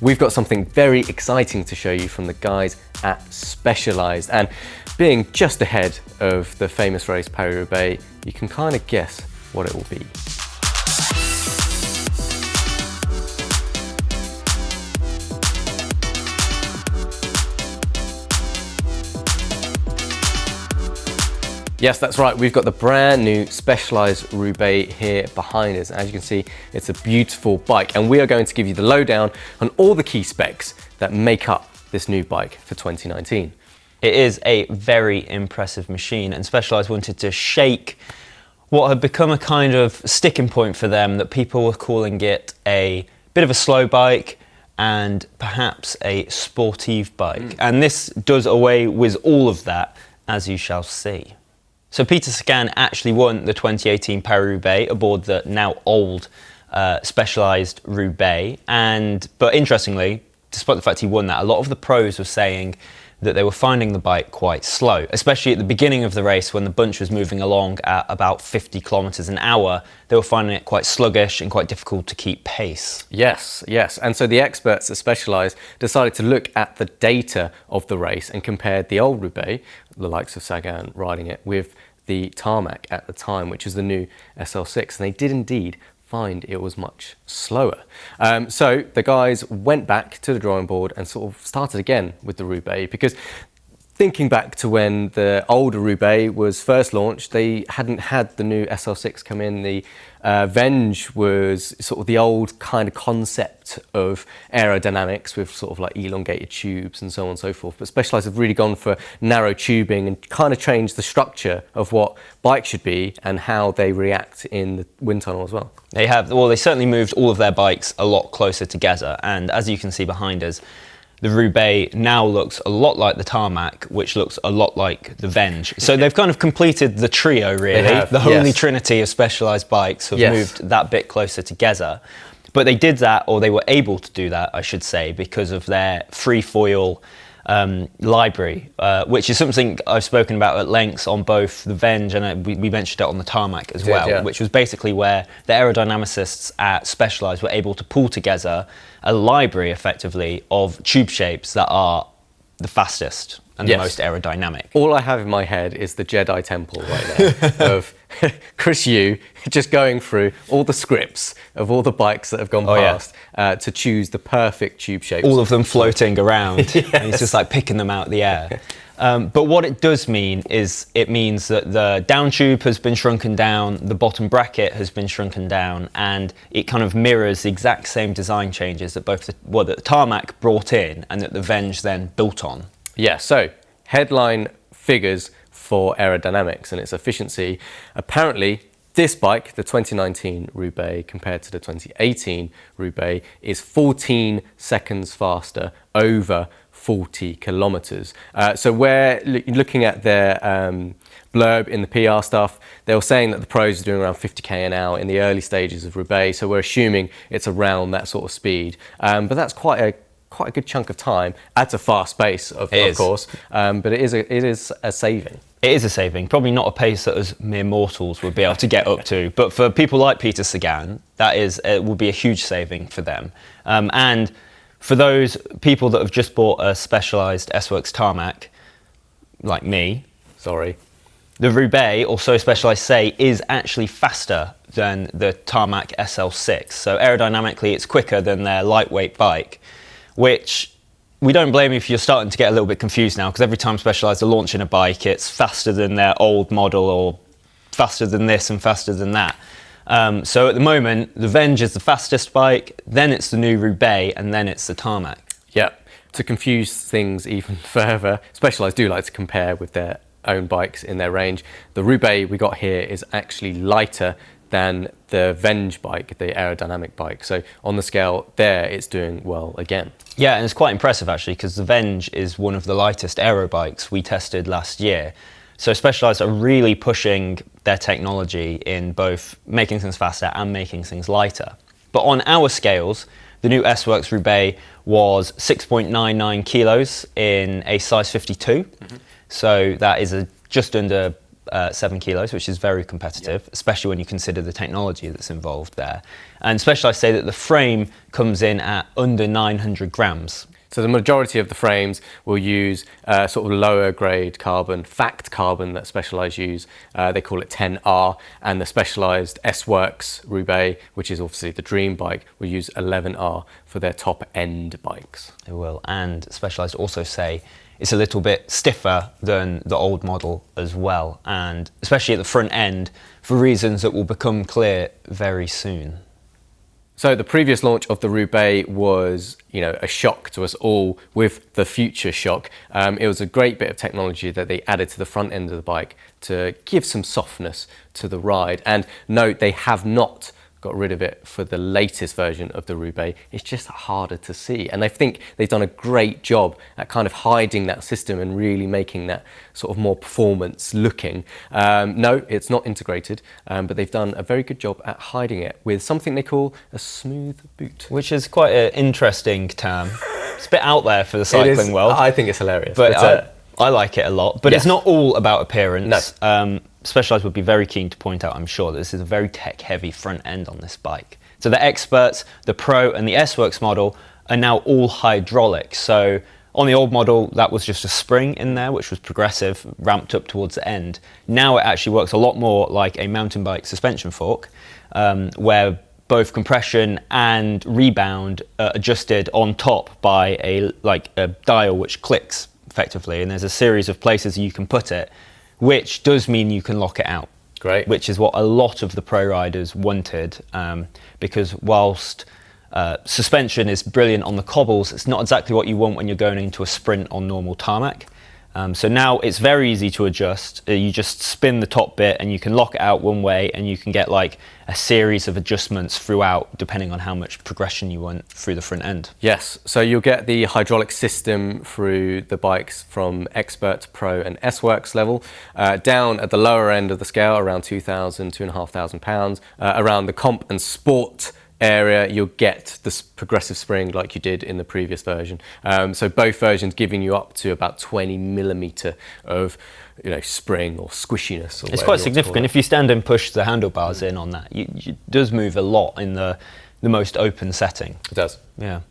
we've got something very exciting to show you from the guys at Specialized. And being just ahead of the famous race Paris-Roubaix, you can kind of guess what it will be. Yes, that's right. We've got the brand new Specialized Roubaix here behind us. As you can see, it's a beautiful bike, and we are going to give you the lowdown on all the key specs that make up this new bike for 2019. It is a very impressive machine, and Specialized wanted to shake what had become a kind of sticking point for them, that people were calling it a bit of a slow bike and perhaps a sportive bike. And this does away with all of that, as you shall see. So Peter Sagan actually won the 2018 Paris-Roubaix aboard the now old Specialized Roubaix. But interestingly, despite the fact he won that, a lot of the pros were saying that they were finding the bike quite slow, especially at the beginning of the race when the bunch was moving along at about 50 kilometers an hour. They were finding it quite sluggish and quite difficult to keep pace. Yes. And so the experts at Specialized decided to look at the data of the race and compared the old Roubaix, the likes of Sagan riding it, with the tarmac at the time, which is the new SL6, and they did indeed find it was much slower. So the guys went back to the drawing board and sort of started again with the Roubaix, because thinking back to when the older Roubaix was first launched, they hadn't had the new SL6 come in. The Venge was sort of the old kind of concept of aerodynamics with sort of like elongated tubes and so on and so forth. But Specialized have really gone for narrow tubing and kind of changed the structure of what bikes should be and how they react in the wind tunnel as well. They have, well, they certainly moved all of their bikes a lot closer together. And as you can see behind us, the Roubaix now looks a lot like the tarmac, which looks a lot like the Venge. So they've kind of completed the trio, really. The holy trinity of Specialized bikes have moved that bit closer together. But they did that, or they were able to do that, I should say, because of their free foil library, which is something I've spoken about at length on both the Venge and we mentioned it on the tarmac as well, which was basically where the aerodynamicists at Specialized were able to pull together a library, effectively, of tube shapes that are the fastest and the most aerodynamic. All I have in my head is the Jedi Temple right now of Chris Yu just going through all the scripts of all the bikes that have gone past to choose the perfect tube shapes. All of them floating around. And he's just like picking them out of the air. But what it does mean is it means that the down tube has been shrunken down, the bottom bracket has been shrunken down, and it kind of mirrors the exact same design changes that both that the tarmac brought in and that the Venge then built on. Yeah, so headline figures for aerodynamics and its efficiency. Apparently, this bike, the 2019 Roubaix, compared to the 2018 Roubaix, is 14 seconds faster over 40 kilometers. So we're looking at their blurb in the PR stuff. They were saying that the pros are doing around 50k an hour in the early stages of Roubaix, so we're assuming it's around that sort of speed. But that's quite a good chunk of time at a fast pace, of course. But it is a saving. It is a saving, probably not a pace that us mere mortals would be able to get up to, but for people like Peter Sagan, it will be a huge saving for them. And for those people that have just bought a Specialized S-Works tarmac, like me, the Roubaix, or so Specialized say, is actually faster than the tarmac SL6. So aerodynamically, it's quicker than their lightweight bike, which we don't blame you if you're starting to get a little bit confused now, because every time Specialized are launching a bike, it's faster than their old model, or faster than this and faster than that. So at the moment, the Venge is the fastest bike, then it's the new Roubaix, and then it's the tarmac. Yeah. To confuse things even further, Specialized do like to compare with their own bikes in their range. The Roubaix we got here is actually lighter than the Venge bike, the aerodynamic bike. So on the scale there, it's doing well again. Yeah, and it's quite impressive actually, because the Venge is one of the lightest aero bikes we tested last year. So Specialized are really pushing their technology in both making things faster and making things lighter. But on our scales, the new S-Works Roubaix was 6.99 kilos in a size 52. So that is just under 7 kilos, which is very competitive, especially when you consider the technology that's involved there. And Specialized say that the frame comes in at under 900 grams. So the majority of the frames will use sort of lower grade carbon, fact carbon that Specialized use. They call it 10R, and the Specialized S-Works Roubaix, which is obviously the dream bike, will use 11R for their top end bikes. It will, and Specialized also say it's a little bit stiffer than the old model as well, and especially at the front end for reasons that will become clear very soon. So the previous launch of the Roubaix was, a shock to us all with the Future Shock. It was a great bit of technology that they added to the front end of the bike to give some softness to the ride. And note, they have not got rid of it for the latest version of the Roubaix. It's just harder to see. And I think they've done a great job at kind of hiding that system and really making that sort of more performance looking. No, it's not integrated, but they've done a very good job at hiding it with something they call a smooth boot. Which is quite an interesting term. It's a bit out there for the cycling world. I think it's hilarious. But I like it a lot. But yes. It's not all about appearance. No. Specialized would be very keen to point out, I'm sure, that this is a very tech-heavy front end on this bike. So the Experts, the Pro and the S-Works model are now all hydraulic. So on the old model, that was just a spring in there, which was progressive, ramped up towards the end. Now it actually works a lot more like a mountain bike suspension fork, where both compression and rebound are adjusted on top by a dial which clicks effectively, and there's a series of places you can put it, which does mean you can lock it out. Great. Which is what a lot of the pro riders wanted, because whilst suspension is brilliant on the cobbles, it's not exactly what you want when you're going into a sprint on normal tarmac. So now it's very easy to adjust. You just spin the top bit and you can lock it out one way, and you can get like a series of adjustments throughout depending on how much progression you want through the front end. Yes, so you'll get the hydraulic system through the bikes from Expert, Pro and S-Works level, down at the lower end of the scale, around 2,000, £2,500. Around the comp and sport area, you'll get this progressive spring like you did in the previous version. So both versions giving you up to about 20 millimeter of spring or squishiness. Or it's quite significant. If you stand and push the handlebars in on that, it does move a lot in the most open setting. It does. Yeah.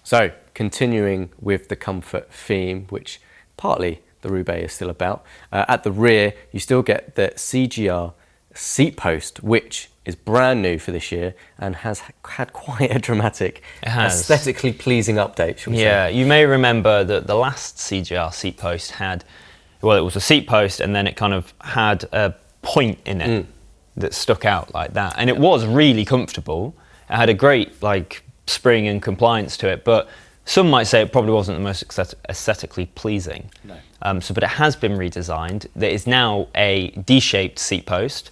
So continuing with the comfort theme, which partly the Roubaix is still about, at the rear you still get the CGR seat post, which is brand new for this year and has had quite a dramatic, aesthetically pleasing update, shall we say. Yeah, you may remember that the last CGR seat post had, well, it was a seat post and then it kind of had a point in it that stuck out like that. And it was really comfortable. It had a great spring and compliance to it, but some might say it probably wasn't the most aesthetically pleasing. No. But it has been redesigned. There is now a D-shaped seat post,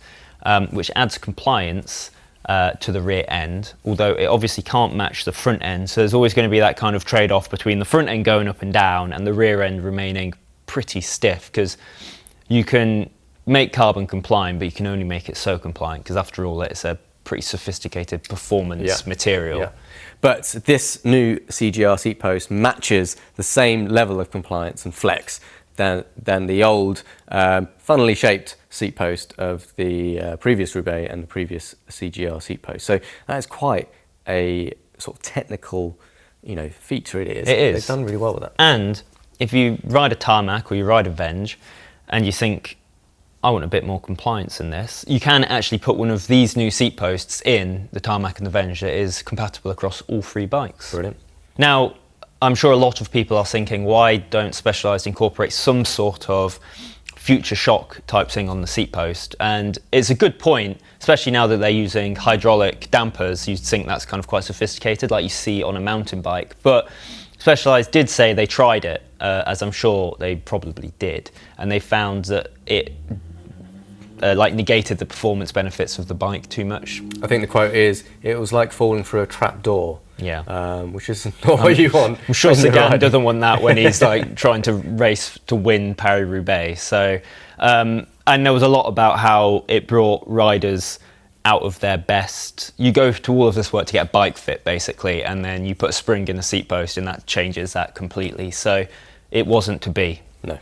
which adds compliance to the rear end, although it obviously can't match the front end. So there's always going to be that kind of trade-off between the front end going up and down and the rear end remaining pretty stiff, because you can make carbon compliant, but you can only make it so compliant because after all, it's a pretty sophisticated performance material. Yeah. But this new CGR seat post matches the same level of compliance and flex than the old funnily shaped seat post of the previous Roubaix and the previous CGR seat post. So that is quite a sort of technical, feature. It is. They've done really well with that. And if you ride a tarmac or you ride a Venge, and you think, I want a bit more compliance in this, you can actually put one of these new seat posts in the tarmac and the Venge that is compatible across all three bikes. Brilliant. Now, I'm sure a lot of people are thinking, why don't Specialized incorporate some sort of Future Shock type thing on the seat post? And it's a good point, especially now that they're using hydraulic dampers. You'd think that's kind of quite sophisticated, like you see on a mountain bike. But Specialized did say they tried it, as I'm sure they probably did, and they found that it negated the performance benefits of the bike too much. I think the quote is, it was like falling through a trap door. Yeah. Which is not what you want. I'm sure Sagan doesn't want that when he's trying to race to win Paris-Roubaix. So, and there was a lot about how it brought riders out of their best. You go to all of this work to get a bike fit, basically, and then you put a spring in the seat post and that changes that completely. So it wasn't to be. No.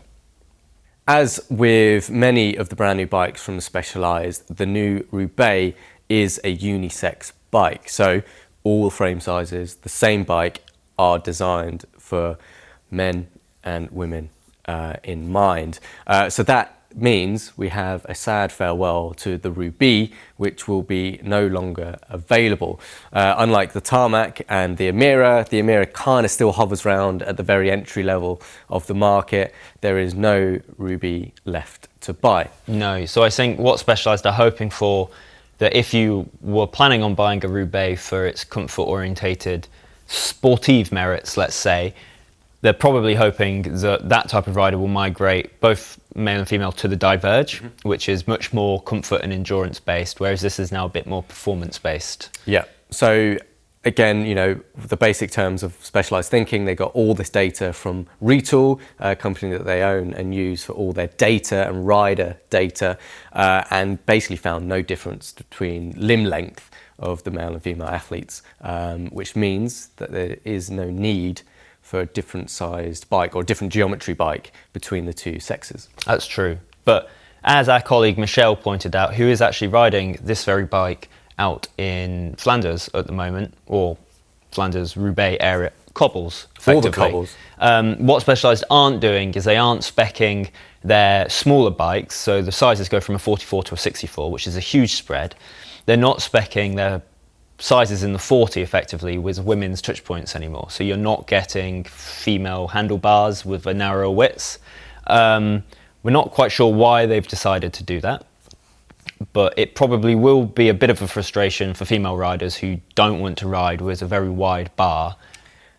As with many of the brand new bikes from the Specialized, the new Roubaix is a unisex bike. So all frame sizes, the same bike, are designed for men and women in mind. So that means we have a sad farewell to the Roubaix, which will be no longer available. Unlike the Tarmac and the Emira kind of still hovers around at the very entry level of the market. There is no Roubaix left to buy. No, so I think what Specialized are hoping for, that if you were planning on buying a Roubaix for its comfort-orientated sportive merits, let's say, they're probably hoping that that type of rider will migrate, both male and female, to the Diverge, which is much more comfort and endurance based, whereas this is now a bit more performance based. Yeah. So again, you know, the basic terms of Specialized thinking, they got all this data from Retool, a company that they own and use for all their data and rider data, and basically found no difference between limb length of the male and female athletes, which means that there is no need for a different sized bike or different geometry bike between the two sexes. That's true. But as our colleague Michelle pointed out, who is actually riding this very bike out in Flanders at the moment, or Flanders Roubaix area, cobbles, effectively. All the cobbles. What Specialized aren't doing is they aren't speccing their smaller bikes, so the sizes go from a 44 to a 64, which is a huge spread. They're not speccing their sizes in the 40 effectively with women's touch points anymore. So you're not getting female handlebars with a narrower width. We're not quite sure why they've decided to do that, but it probably will be a bit of a frustration for female riders who don't want to ride with a very wide bar.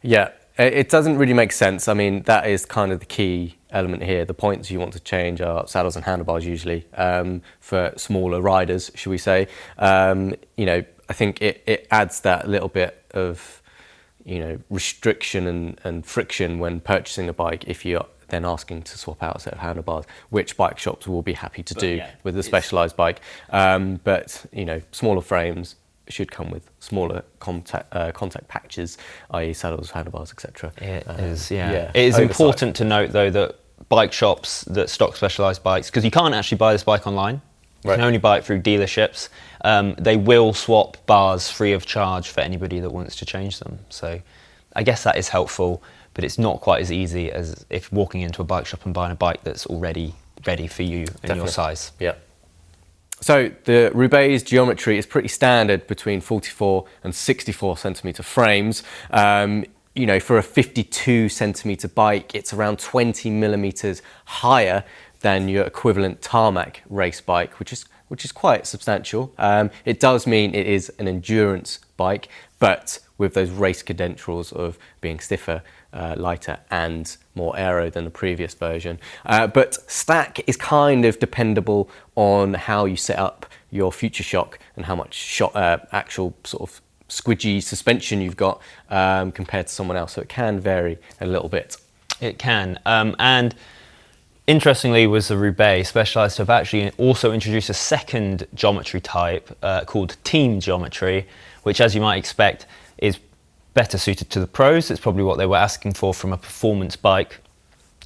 Yeah, it doesn't really make sense. I mean, that is kind of the key element here. The points you want to change are saddles and handlebars usually, for smaller riders, should we say. You know, I think it adds that little bit of, you know, restriction and friction when purchasing a bike if you're then asking to swap out a set of handlebars, which bike shops will be happy to do with the Specialized bike. But, you know, smaller frames should come with smaller contact patches, i.e. saddles, handlebars, etc. It is, yeah. It is important to note, though, that bike shops that stock Specialized bikes, because you can't actually buy this bike online, you can only buy it through dealerships. They will swap bars free of charge for anybody that wants to change them. So I guess that is helpful, but it's not quite as easy as if walking into a bike shop and buying a bike that's already ready for you and your size. Yeah. So the Roubaix's geometry is pretty standard between 44 and 64 centimetre frames. You know, for a 52 centimetre bike, it's around 20 millimetres higher than your equivalent Tarmac race bike, which is quite substantial. It does mean it is an endurance bike, but with those race credentials of being stiffer, lighter and more aero than the previous version. But stack is kind of dependable on how you set up your future shock and how much actual sort of squidgy suspension you've got compared to someone else. So it can vary a little bit. It can. And interestingly, with the Roubaix, Specialized have actually also introduced a second geometry type called team geometry, which, as you might expect, is better suited to the pros. It's probably what they were asking for from a performance bike.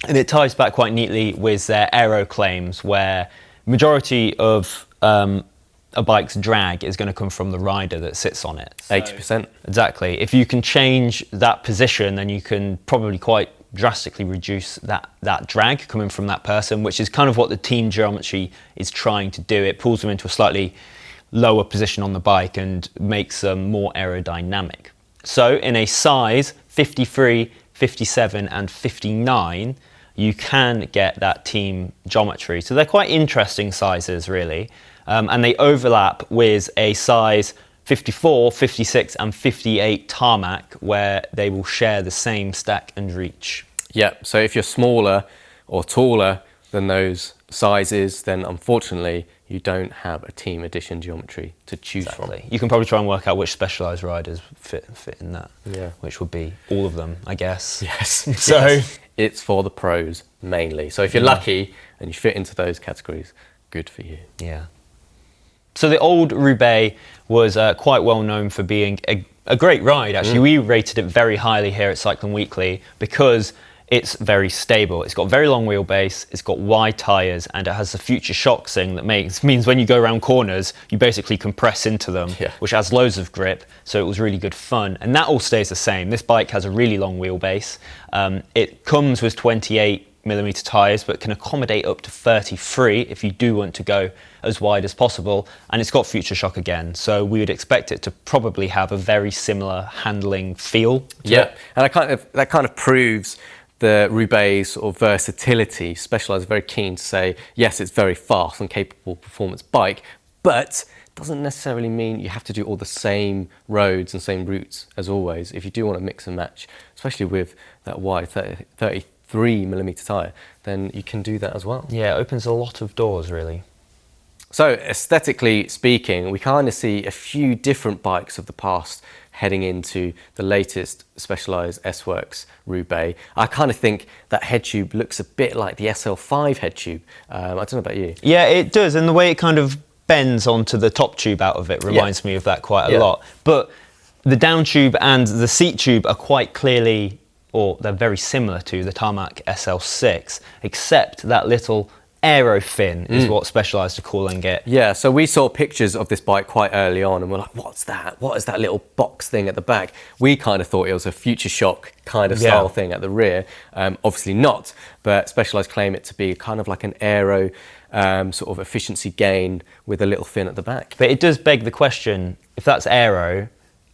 And it ties back quite neatly with their aero claims, where majority of a bike's drag is going to come from the rider that sits on it. So, 80%. Exactly. If you can change that position, then you can probably quite drastically reduce that drag coming from that person, which is kind of what the team geometry is trying to do. It pulls them into a slightly lower position on the bike and makes them more aerodynamic. So in a size 53, 57 and 59, you can get that team geometry. So they're quite interesting sizes, really. And they overlap with a size 54, 56 and 58 Tarmac, where they will share the same stack and reach. Yeah, so if you're smaller or taller than those sizes, then unfortunately you don't have a team edition geometry to choose from. You can probably try and work out which Specialized riders fit in that, yeah, which would be all of them, I guess. Yes. So yes. It's for the pros mainly. So if you're lucky and you fit into those categories, good for you. Yeah. So the old Roubaix was quite well known for being a great ride, actually. We rated it very highly here at Cycling Weekly because it's very stable. It's got very long wheelbase, it's got wide tyres, and it has the future shock thing that means when you go around corners, you basically compress into them, which has loads of grip, so it was really good fun. And that all stays the same. This bike has a really long wheelbase. It comes with 28mm tyres, but can accommodate up to 33 if you do want to go as wide as possible. And it's got future shock again, so we would expect it to probably have a very similar handling feel to it. And that kind of proves the Roubaix sort of versatility. Specialized are very keen to say, yes, it's very fast and capable performance bike, but doesn't necessarily mean you have to do all the same roads and same routes as always. If you do want to mix and match, especially with that wide 33mm tyre, then you can do that as well. Yeah, it opens a lot of doors, really. So aesthetically speaking, we kind of see a few different bikes of the past heading into the latest Specialized S-Works Roubaix. I kind of think that head tube looks a bit like the SL5 head tube. I don't know about you. Yeah, it does, and the way it kind of bends onto the top tube out of it reminds me of that quite a lot. But the down tube and the seat tube are quite clearly, or they're very similar to the Tarmac SL6, except that little aero fin is what Specialized are calling it. Yeah, so we saw pictures of this bike quite early on and we're like, what's that? What is that little box thing at the back? We kind of thought it was a future shock kind of style thing at the rear. Obviously not, but Specialized claim it to be kind of like an aero sort of efficiency gain with a little fin at the back. But it does beg the question, if that's aero,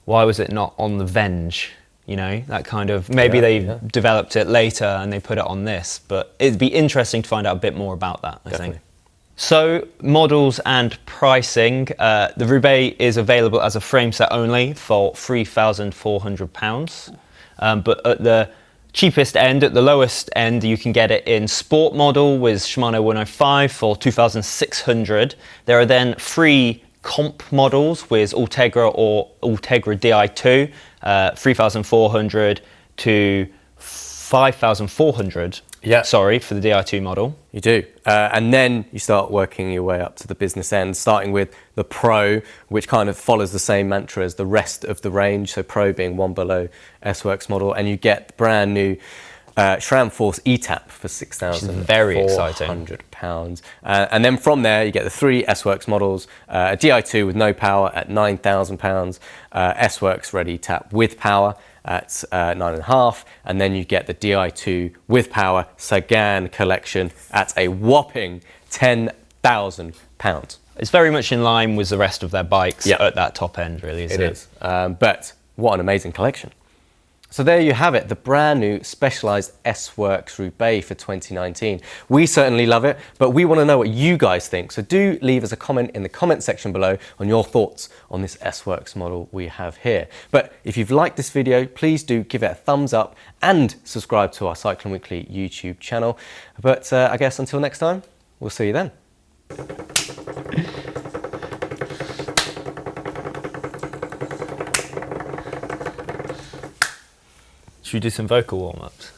why was it not on the Venge? You know, that kind of, maybe they developed it later and they put it on this, but it'd be interesting to find out a bit more about that, I think. So, models and pricing. The Roubaix is available as a frame set only for £3,400. But at the cheapest end, at the lowest end, you can get it in sport model with Shimano 105 for £2,600. There are then free comp models with Ultegra or Ultegra Di2, 3,400 to 5,400. Sorry, for the Di2 model. You do. And then you start working your way up to the business end, starting with the Pro, which kind of follows the same mantra as the rest of the range. So Pro being one below S-Works model, and you get the brand new SRAM Force ETAP for £6,400. And then from there, you get the three S-Works models, a Di2 with no power at £9,000, S-Works Ready Tap with power at 9.5, and then you get the Di2 with power Sagan collection at a whopping £10,000. It's very much in line with the rest of their bikes at that top end, really, isn't it? It is. But what an amazing collection. So there you have it, the brand new Specialized S-Works Roubaix for 2019. We certainly love it, but we want to know what you guys think. So do leave us a comment in the comment section below on your thoughts on this S-Works model we have here. But if you've liked this video, please do give it a thumbs up and subscribe to our Cycling Weekly YouTube channel. But I guess until next time, we'll see you then. Should we do some vocal warm-ups?